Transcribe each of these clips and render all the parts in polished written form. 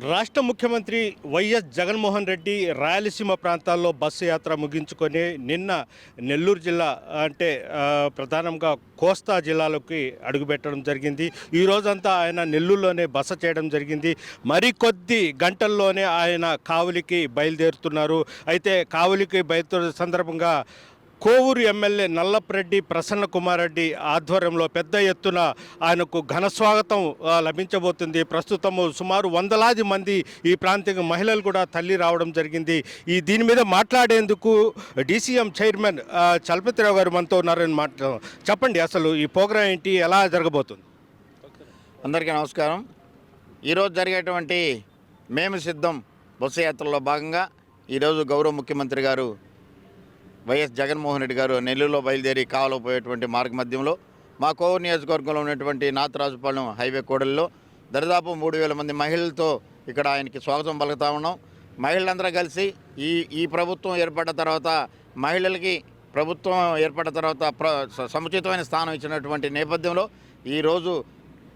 రాష్ట్ర ముఖ్యమంత్రి వైఎస్ జగన్మోహన్ రెడ్డి రాయలసీమ ప్రాంతాల్లో బస్సు యాత్ర ముగించుకొని నిన్న నెల్లూరు జిల్లా అంటే ప్రధానంగా కోస్తా జిల్లాలోకి అడుగుపెట్టడం జరిగింది. ఈ రోజంతా ఆయన నెల్లూరులోనే బస చేయడం జరిగింది. మరికొద్ది గంటల్లోనే ఆయన కావలికి బయలుదేరుతున్నారు. అయితే కావలికి బయలుదేరే సందర్భంగా కోవూరు ఎమ్మెల్యే నల్లపరెడ్డి ప్రసన్న కుమార్ రెడ్డి ఆధ్వర్యంలో పెద్ద ఎత్తున ఆయనకు ఘన స్వాగతం లభించబోతుంది. ప్రస్తుతము సుమారు వందలాది మంది ఈ ప్రాంతీయ మహిళలు కూడా తల్లి రావడం జరిగింది. దీని మీద మాట్లాడేందుకు డీసీఎం చైర్మన్ చలపతిరావు గారు మనతో ఉన్నారని చెప్పండి, అసలు ఈ ప్రోగ్రాం ఏంటి, ఎలా జరగబోతుంది? అందరికీ నమస్కారం. ఈరోజు జరిగేటువంటి మేము సిద్ధం బస్సు యాత్రలో భాగంగా ఈరోజు గౌరవ ముఖ్యమంత్రి గారు వైఎస్ జగన్మోహన్ రెడ్డి గారు నెల్లూరులో బయలుదేరి కావలికి పోయేటువంటి మార్గ మధ్యంలో మా కోవూరు నియోజకవర్గంలో ఉన్నటువంటి నాతరాజుపాలెం హైవే కూడలిలో దరిదాపు 3,000 మంది మహిళలతో ఇక్కడ ఆయనకి స్వాగతం పలుకుతా ఉన్నాం. మహిళలందరూ కలిసి ఈ ప్రభుత్వం ఏర్పడ్డ తర్వాత మహిళలకి ప్రభుత్వం ఏర్పడ్డ తర్వాత సముచితమైన స్థానం ఇచ్చినటువంటి నేపథ్యంలో ఈరోజు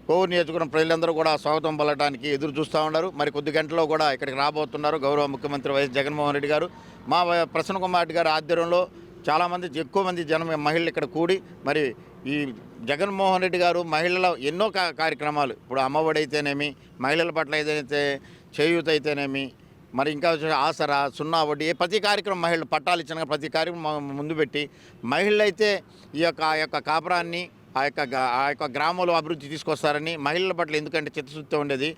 కోవూరు నియోజకవర్గం ప్రజలందరూ కూడా స్వాగతం పలకడానికి ఎదురు చూస్తూ ఉన్నారు. మరి కొద్ది గంటల్లో కూడా ఇక్కడికి రాబోతున్నారు గౌరవ ముఖ్యమంత్రి వైఎస్ జగన్మోహన్ రెడ్డి గారు. మా ప్రసన్న కుమార్ రెడ్డి గారి ఆధ్వర్యంలో చాలామంది ఎక్కువ మంది మహిళలు ఇక్కడ కూడి మరి ఈ జగన్మోహన్ రెడ్డి గారు మహిళల ఎన్నో కార్యక్రమాలు, ఇప్పుడు అమ్మఒడి అయితేనేమి, మహిళల పట్ల ఏదైతే చేయూత అయితేనేమి, మరి ఇంకా ఆసరా, సున్నా వడ్డీ, ప్రతి కార్యక్రమం మహిళలు పట్టాలు ఇచ్చిన ప్రతి కార్యక్రమం ముందు పెట్టి మహిళలు అయితే ఈ యొక్క కాపురాన్ని ఆ యొక్క గ్రామంలో అభివృద్ధి తీసుకొస్తారని మహిళల పట్ల ఎందుకంటే చిత్తశుద్ధి ఉండేది.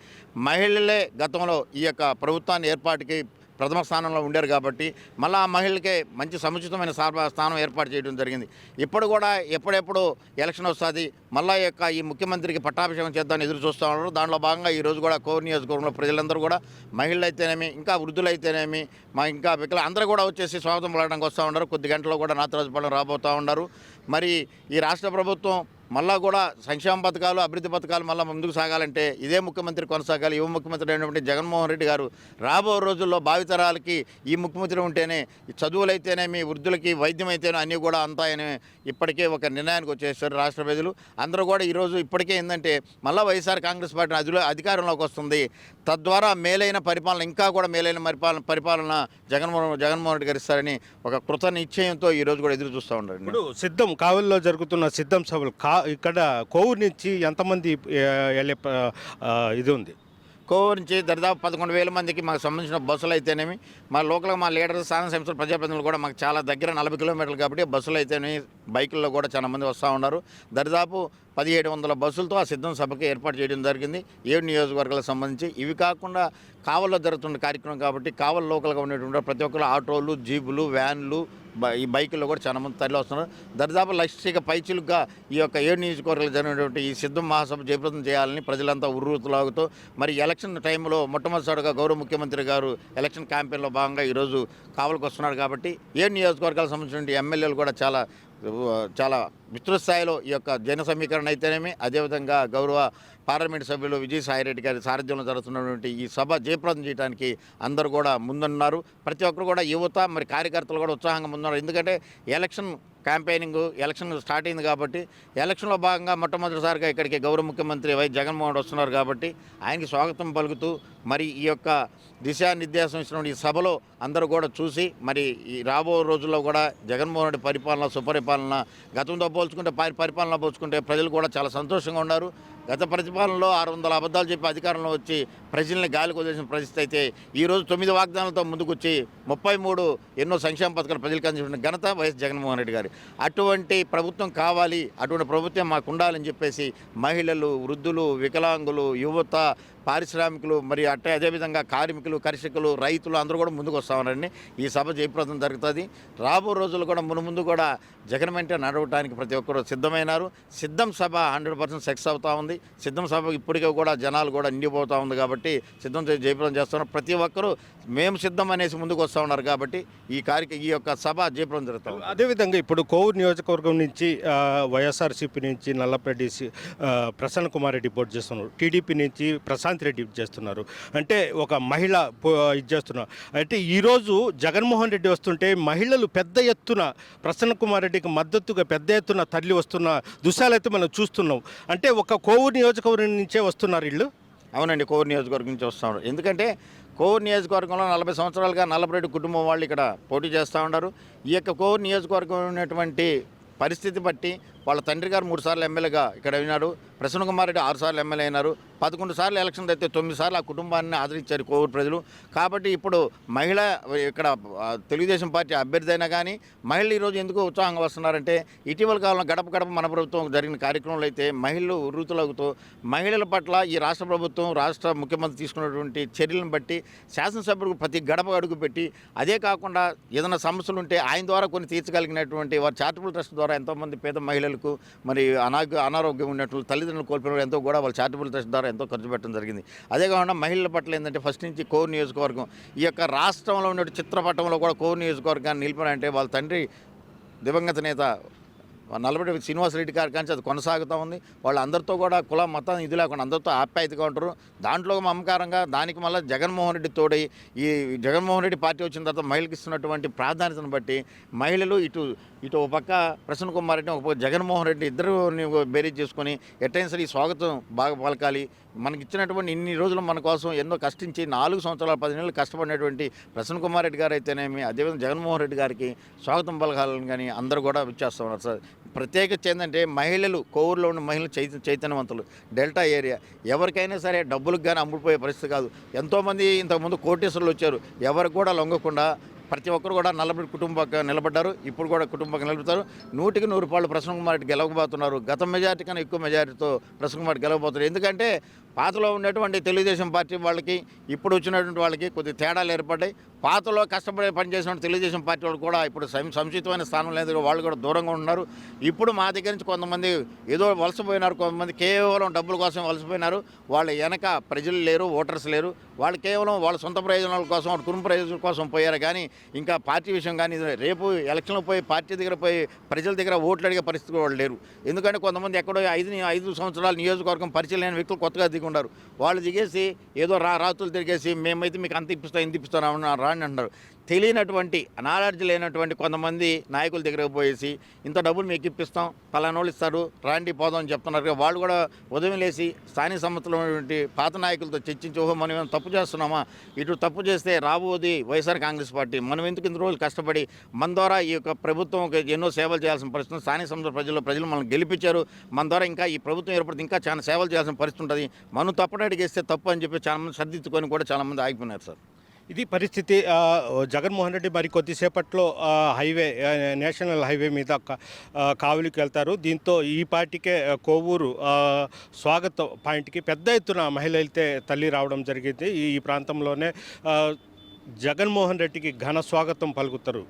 మహిళలే గతంలో ఈ యొక్క ప్రభుత్వాన్ని ఏర్పాటుకి ప్రథమ స్థానంలో ఉండారు కాబట్టి మళ్ళీ ఆ మహిళలకే మంచి సముచితమైన స్థానం ఏర్పాటు చేయడం జరిగింది. ఇప్పుడు కూడా ఎప్పుడెప్పుడు ఎలక్షన్ వస్తుంది మళ్ళీ ఈ ముఖ్యమంత్రికి పట్టాభిషేకం చేద్దామని ఎదురు చూస్తూ ఉన్నారు. దాంట్లో భాగంగా ఈరోజు కూడా కోవూరు నియోజకవర్గంలో ప్రజలందరూ కూడా మహిళలు అయితేనేమి, ఇంకా వృద్ధులైతేనేమి, ఇంకా అందరూ కూడా వచ్చేసి స్వాగతం పలకడానికి వస్తూ ఉన్నారు. కొద్ది గంటల్లో కూడా నాతరాజుపాలెం రాబోతూ ఉన్నారు. మరి ఈ రాష్ట్ర ప్రభుత్వం మళ్ళా కూడా సంక్షేమ పథకాలు, అభివృద్ధి పథకాలు మళ్ళీ ముందుకు సాగాలంటే ఇదే ముఖ్యమంత్రి కొనసాగాలి. యువ ముఖ్యమంత్రి అయినటువంటి జగన్మోహన్ రెడ్డి గారు రాబో రోజుల్లో భావితరాలకి ఈ ముఖ్యమంత్రి ఉంటేనే చదువులైతేనేమి, వృద్ధులకి వైద్యం అయితేనే అన్నీ కూడా అంతాయని ఇప్పటికే ఒక నిర్ణయానికి వచ్చేసారు రాష్ట్ర ప్రజలు. అందరూ కూడా ఈరోజు ఇప్పటికే ఏంటంటే మళ్ళీ వైఎస్ఆర్ కాంగ్రెస్ పార్టీ అధికారంలోకి వస్తుంది. తద్వారా మేలైన పరిపాలన, ఇంకా కూడా మేలైన పరిపాలన జగన్మోహన్ రెడ్డి గారు ఇస్తారని ఒక కృత నిశ్చయంతో ఈరోజు కూడా ఎదురు చూస్తూ ఉన్నారు. ఇప్పుడు సిద్ధం కావలిలో జరుగుతున్న సిద్ధం సభలు ఇక్కడ కోవూరు నుంచి ఎంతమంది వెళ్ళే ఇది ఉంది? కోవూరు నుంచి దాదాపు 11,000 మందికి మాకు సంబంధించిన బస్సులు అయితేనేమి, మా లోకల్గా మా లీడర్స్, స్థానిక సంస్థల ప్రజాప్రతినిధులు కూడా మాకు చాలా దగ్గర 40 కిలోమీటర్లు కాబట్టి బస్సులు అయితేనేమి, బైకుల్లో కూడా చాలా మంది వస్తూ ఉన్నారు. దాదాపు 1,700 బస్సులతో ఆ సిద్ధం సభకి ఏర్పాటు చేయడం జరిగింది 7 నియోజకవర్గాలకు సంబంధించి. ఇవి కాకుండా కావల్లో జరుగుతున్న కార్యక్రమం కాబట్టి కావల్ లోకల్గా ఉన్నటువంటి ప్రతి ఒక్కరు ఆటోలు, జీపులు, వ్యాన్లు, ఈ బైకుల్లో కూడా చాలా మంది తరలి వస్తున్నారు. దాదాపు లక్షిక పైచిలుగా ఈ యొక్క 7 నియోజకవర్గాలు జరిగినటువంటి ఈ సిద్ధం మహాసభ జయప్రదం చేయాలని ప్రజలంతా ఉర్రూతులాగుతూ మరి ఎలక్షన్ టైంలో మొట్టమొదటిసారిగా గౌరవ ముఖ్యమంత్రి గారు ఎలక్షన్ క్యాంపెయిన్లో భాగంగా ఈరోజు కావలికి వస్తున్నారు కాబట్టి 7 నియోజకవర్గాలకు సంబంధించిన ఎమ్మెల్యేలు కూడా చాలా విస్తృత స్థాయిలో ఈ యొక్క జన సమీకరణ అయితేనేమి, అదేవిధంగా గౌరవ పార్లమెంటు సభ్యులు విజయసాయిరెడ్డి గారి సారథ్యంలో జరుగుతున్నటువంటి ఈ సభ జయప్రదం చేయడానికి అందరూ కూడా ముందున్నారు. ప్రతి ఒక్కరు కూడా యువత మరి కార్యకర్తలు కూడా ఉత్సాహంగా ముందున్నారు. ఎందుకంటే ఎలక్షన్ ఎలక్షన్ స్టార్ట్ అయింది కాబట్టి ఎలక్షన్లో భాగంగా మొట్టమొదటిసారిగా ఇక్కడికి గౌరవ ముఖ్యమంత్రి వైఎస్ జగన్మోహన్ వస్తున్నారు కాబట్టి ఆయనకి స్వాగతం పలుకుతూ మరి ఈ యొక్క దిశానిర్దేశం ఇచ్చినటువంటి ఈ సభలో అందరూ కూడా చూసి మరి ఈ రాబో రోజుల్లో కూడా జగన్మోహన్ రెడ్డి పరిపాలన, సుపరిపాలన, గతంతో పోల్చుకుంటే పరిపాలన పోల్చుకుంటే ప్రజలు కూడా చాలా సంతోషంగా ఉన్నారు. గత ప్రతిపాలనలో 600 అబద్ధాలు చెప్పి అధికారంలో వచ్చి ప్రజల్ని గాలికి వదిలేసిన పరిస్థితి అయితే ఈరోజు 9 వాగ్దానాలతో ముందుకొచ్చి 33 ఎన్నో సంక్షేమ పథకాలు ప్రజలకు అందించిన ఘనత వైఎస్ జగన్మోహన్ రెడ్డి గారి. అటువంటి ప్రభుత్వం కావాలి, అటువంటి ప్రభుత్వం మాకు ఉండాలని చెప్పేసి మహిళలు, వృద్ధులు, వికలాంగులు, యువత, పారిశ్రామికులు, మరి అదేవిధంగా కార్మికులు, కర్షకులు, రైతులు అందరూ కూడా ముందుకు వస్తామని ఈ సభ జయప్రదం జరుగుతుంది. రాబో రోజులు కూడా ముందు కూడా జగన్ వెంట నడవడానికి ప్రతి ఒక్కరు సిద్ధమైనారు. సిద్ధం సభ 100% సక్సెస్ అవుతూ ఉంది. సిద్ధం సభ ఇప్పటికే కూడా జనాలు కూడా నిండిపోతూ ఉంది కాబట్టి సిద్ధం జయప్రదం చేస్తున్నారు. ప్రతి ఒక్కరూ మేము సిద్ధం అనేసి ముందుకు వస్తూ ఉన్నారు కాబట్టి ఈ యొక్క సభ జయప్రదం జరుగుతాం. అదేవిధంగా ఇప్పుడు కోవూరు నియోజకవర్గం నుంచి వైఎస్ఆర్సీపీ నుంచి నల్లపరెడ్డి ప్రసన్న కుమార్ రెడ్డి పోటీ చేస్తున్నారు, టీడీపీ నుంచి ప్రశాంత్ రెడ్డి చేస్తున్నారు, అంటే ఒక మహిళ ఇది చేస్తున్నారు. అంటే ఈరోజు జగన్మోహన్ రెడ్డి వస్తుంటే మహిళలు పెద్ద ఎత్తున ప్రసన్న కుమార్ రెడ్డికి మద్దతుగా పెద్ద ఎత్తున తరలి వస్తున్న దృశ్యాలు అయితే మనం చూస్తున్నాం. అంటే ఒక కోవూరు నియోజకవర్గం నుంచే వస్తున్నారు వీళ్ళు. అవునండి, కోవూరు నియోజకవర్గం నుంచి వస్తాం. ఎందుకంటే కోవూరు నియోజకవర్గంలో 40 సంవత్సరాలుగా నల్లపురెడ్డి కుటుంబం వాళ్ళు ఇక్కడ పోటీ చేస్తూ ఉన్నారు. ఈ యొక్క కోవూరు నియోజకవర్గం ఉన్నటువంటి పరిస్థితి బట్టి వాళ్ళ తండ్రి గారు 3 సార్లు ఎమ్మెల్యేగా ఇక్కడ అయినారు. ప్రసన్న కుమార్ రెడ్డి 6 సార్లు ఎమ్మెల్యే అయినారు. 11 సార్లు ఎలక్షన్ అయితే 9 సార్లు ఆ కుటుంబాన్ని ఆదరించారు కోవూరు ప్రజలు. కాబట్టి ఇప్పుడు మహిళ ఇక్కడ తెలుగుదేశం పార్టీ అభ్యర్థి అయినా కానీ మహిళలు ఈరోజు ఎందుకు ఉత్సాహంగా వస్తున్నారంటే ఇటీవల కాలంలో గడప గడప మన ప్రభుత్వం జరిగిన కార్యక్రమంలో అయితే మహిళలు ఉర్రూతులవుతూ మహిళల పట్ల ఈ రాష్ట్ర ప్రభుత్వం రాష్ట్ర ముఖ్యమంత్రి తీసుకున్నటువంటి చర్యలను బట్టి శాసనసభ్యులకు ప్రతి గడప అడుగు పెట్టి అదే కాకుండా ఏదైనా సమస్యలు ఉంటే ఆయన ద్వారా కొన్ని తీర్చగలిగినటువంటి వారి చారిటబుల్ ట్రస్ట్ ద్వారా ఎంతోమంది పేద మహిళలకు మరి అనారోగ్యం ఉన్నట్లు తల్లిదండ్రులు కోల్పోయిన ఎంతో కూడా వాళ్ళ చారిటబుల్ ట్రస్ట్ ద్వారా ఎంతో ఖర్చు పెట్టడం జరిగింది. అదే కాకుండా మహిళల పట్ల ఏంటంటే ఫస్ట్ నుంచి కోవూరు నియోజకవర్గం ఈ యొక్క రాష్ట్రంలో ఉన్న చిత్రపటంలో కూడా కోవూరు నియోజకవర్గాన్ని నిలిపారంటే వాళ్ళ తండ్రి దివంగత నేత నల్లబడి శ్రీనివాసరెడ్డి గారి కానీ అది కొనసాగుతూ ఉంది. వాళ్ళందరితో కూడా కుల మతం ఇది లేకుండా అందరితో ఆప్యాయతగా ఉంటారు. దాంట్లో మమకారంగా దానికి మళ్ళీ జగన్మోహన్ రెడ్డి తోడై ఈ జగన్మోహన్ రెడ్డి పార్టీ వచ్చిన తర్వాత మహిళలకు ఇస్తున్నటువంటి ప్రాధాన్యతను బట్టి మహిళలు ఇటు ఒక పక్క ప్రసన్న కుమార్ రెడ్డి ఒక పక్క జగన్మోహన్ రెడ్డి ఇద్దరు బేరీజ్ చేసుకొని ఎట్టయినా సరే ఈ స్వాగతం బాగా పలకాలి. మనకి ఇచ్చినటువంటి ఇన్ని రోజులు మన కోసం ఎన్నో కష్టించి 4 సంవత్సరాలు 10 నెలలు కష్టపడినటువంటి ప్రసన్న కుమార్ రెడ్డి గారు అయితేనేమి అదేవిధంగా జగన్మోహన్ రెడ్డి గారికి స్వాగతం పలకాలని కానీ అందరూ కూడా విచ్చేస్తూ ఉన్నారు సార్. ప్రత్యేకత ఏంటంటే మహిళలు కోవూరులో ఉన్న మహిళలు చైతన్యవంతులు. డెల్టా ఏరియా ఎవరికైనా సరే డబ్బులకు కానీ అమ్ముడిపోయే పరిస్థితి కాదు. ఎంతోమంది ఇంతకుముందు కోటేశ్వరులు వచ్చారు, ఎవరికి కూడా లొంగకుండా ప్రతి ఒక్కరు కూడా నల్లబడి కుటుంబం నిలబడ్డారు. ఇప్పుడు కూడా కుటుంబంగా నిలబడతారు. 100కి 100 రూపాయలు ప్రసన్న కుమార్ రెడ్డి గెలవబోతున్నారు. గత మెజార్టీ కన్నా ఎక్కువ మెజార్టీతో ప్రసన్న కుమార్ రెడ్డి గెలవబోతున్నారు. ఎందుకంటే పాతలో ఉన్నటువంటి తెలుగుదేశం పార్టీ వాళ్ళకి ఇప్పుడు వచ్చినటువంటి వాళ్ళకి కొద్ది తేడాలు ఏర్పడ్డాయి. పాతలో కష్టపడి పనిచేసిన తెలుగుదేశం పార్టీ వాళ్ళు కూడా ఇప్పుడు సముచితమైన స్థానం లేదు, వాళ్ళు కూడా దూరంగా ఉన్నారు. ఇప్పుడు మా దగ్గర నుంచి కొంతమంది ఏదో వలసపోయినారు, కొంతమంది కేవలం డబ్బుల కోసం వలసపోయినారు. వాళ్ళ వెనక ప్రజలు లేరు, ఓటర్స్ లేరు. వాళ్ళు కేవలం వాళ్ళ సొంత ప్రయోజనాల కోసం వాళ్ళ కుటుంబ ప్రయోజనాల కోసం పోయారు. కానీ ఇంకా పార్టీ విషయం కానీ రేపు ఎలక్షన్లో పోయి పార్టీ దగ్గర పోయి ప్రజల దగ్గర ఓట్లు అడిగే పరిస్థితి వాళ్ళు లేరు. ఎందుకంటే కొంతమంది ఎక్కడో 5 సంవత్సరాల నియోజకవర్గం పరిచయం లేని వ్యక్తులు కొత్తగా దిగి ఉన్నారు. వాళ్ళు దిగేసి ఏదో రాత్రులు తిరిగేసి మేమైతే మీకు అంత ఇప్పిస్తాం ఇంత ఇప్పిస్తాం రాని అంటారు. తెలియనటువంటి నాలెడ్జ్ లేనటువంటి కొంతమంది నాయకుల దగ్గరకు పోయేసి ఇంత డబ్బులు మీకు ఇప్పిస్తాం, పలానా వాళ్ళు ఇస్తారు, రాండి పోదాం అని చెప్తున్నారు. వాళ్ళు కూడా ఉదయం లేసి స్థానిక సంస్థలో ఉన్నటువంటి పాత నాయకులతో చర్చించి ఓహో మనం ఏమైనా తప్పు చేస్తున్నామా, ఇటు తప్పు చేస్తే రాబోది వైఎస్ఆర్ కాంగ్రెస్ పార్టీ, మనం ఎందుకు ఇంత రోజులు కష్టపడి మన ద్వారా ఈ యొక్క ప్రభుత్వం ఎన్నో సేవలు చేయాల్సిన పరిస్థితి. స్థానిక సంస్థ ప్రజలు మనం గెలిపించారు, మన ద్వారా ఇంకా ఈ ప్రభుత్వం ఏర్పడితే ఇంకా చాలా సేవలు చేయాల్సిన పరిస్థితి ఉంటుంది, మనం తప్పని అడిగేస్తే తప్పు అని చెప్పి చాలామంది సర్దిద్దుకొని కూడా చాలామంది ఆగిపోయినారు సార్. ఇది పరిస్థితి. జగన్మోహన్ రెడ్డి మరి కొద్దిసేపట్లో హైవే నేషనల్ హైవే మీద కావలికి వెళ్తారు. దీంతో ఈ పార్టీకే కోవూరు స్వాగత పాయింట్కి పెద్ద ఎత్తున మహిళలు అయితే తల్లి రావడం జరిగింది. ఈ ప్రాంతంలోనే జగన్మోహన్ రెడ్డికి ఘన స్వాగతం పలుకుతారు.